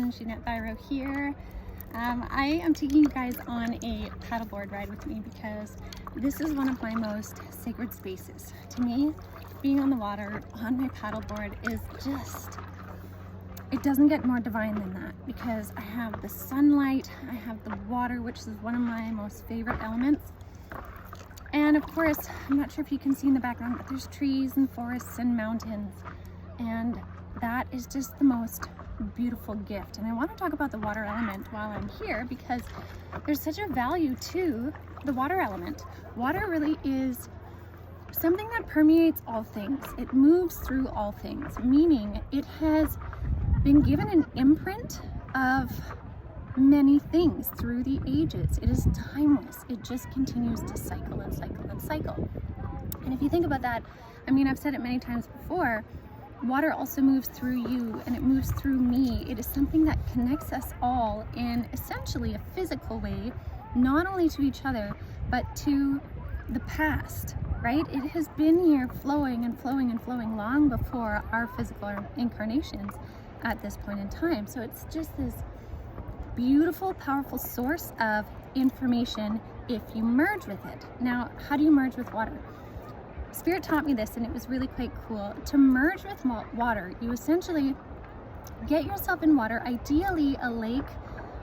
everyone, Ginette Biro here. I am taking you guys on a paddleboard ride with me because this is one of my most sacred spaces. To me, being on the water on my paddleboard is just, it doesn't get more divine than that, because I have the sunlight, I have the water, which is one of my most favorite elements. And of course, I'm not sure if you can see in the background, but there's trees and forests and mountains. And that is just the most beautiful gift. And I want to talk about the water element while I'm here, because there's such a value to the water element. Water really is something that permeates all things. It moves through all things, meaning it has been given an imprint of many things through the ages. It is timeless. It just continues to cycle and cycle and cycle. And if you think about that, I mean, I've said it many times before, water also moves through you and it moves through me. It is something that connects us all in essentially a physical way, not only to each other, but to the past, right? It has been here flowing and flowing and flowing long before our physical incarnations at this point in time. So it's just this beautiful, powerful source of information if you merge with it. Now, how do you merge with water? Spirit taught me this, and it was really quite cool. To merge with water, you essentially get yourself in water, ideally a lake,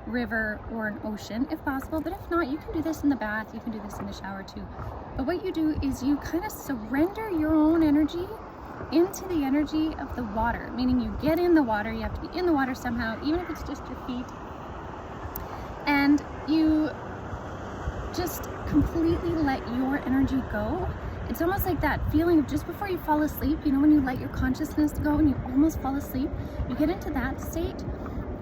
river, or an ocean if possible, but if not, you can do this in the bath, you can do this in the shower too. But what you do is you kind of surrender your own energy into the energy of the water, meaning you get in the water, you have to be in the water somehow, even if it's just your feet, and you just completely let your energy go. It's almost like that feeling of just before you fall asleep, you know, when you let your consciousness go and you almost fall asleep, you get into that state,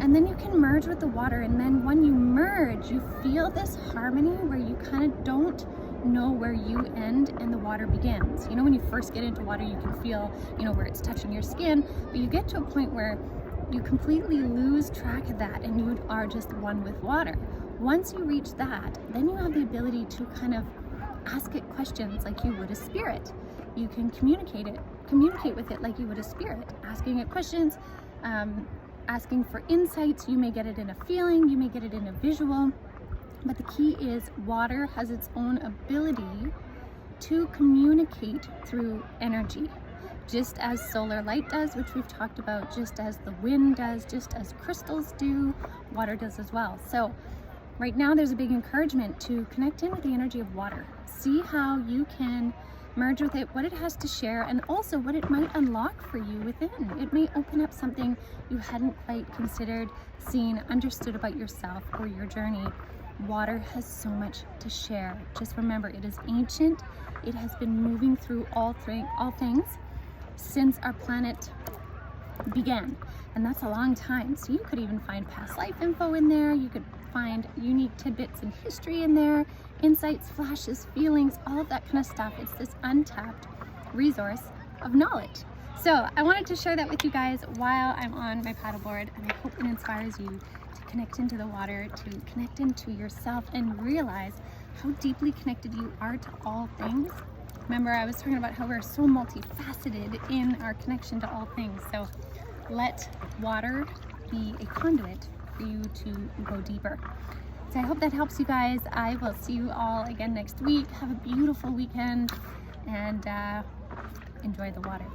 and then you can merge with the water. And then when you merge, you feel this harmony where you kind of don't know where you end and the water begins. You know, when you first get into water, you can feel, you know, where it's touching your skin, but you get to a point where you completely lose track of that and you are just one with water. Once you reach that, then you have the ability to kind of ask it questions like you would a spirit. You can communicate with it like you would a spirit, asking it questions, asking for insights. You may get it in a feeling, you may get it in a visual, but the key is water has its own ability to communicate through energy, just as solar light does, which we've talked about, just as the wind does, just as crystals do, water does as well. So right now there's a big encouragement to connect in with the energy of water. See how you can merge with it, what it has to share, and also what it might unlock for you within. It may open up something you hadn't quite considered, seen, understood about yourself or your journey. Water has so much to share. Just remember, it is ancient. It has been moving through all things since our planet began, and that's a long time. So you could even find past life info in there. You could find unique tidbits in history in there, insights, flashes, feelings, all of that kind of stuff. It's this untapped resource of knowledge. So I wanted to share that with you guys while I'm on my paddleboard, and I hope it inspires you to connect into the water, to connect into yourself, and realize how deeply connected you are to all things. Remember, I was talking about how we're so multifaceted in our connection to all things. So let water be a conduit for you to go deeper. So I hope that helps you guys. I will see you all again next week. Have a beautiful weekend and enjoy the water.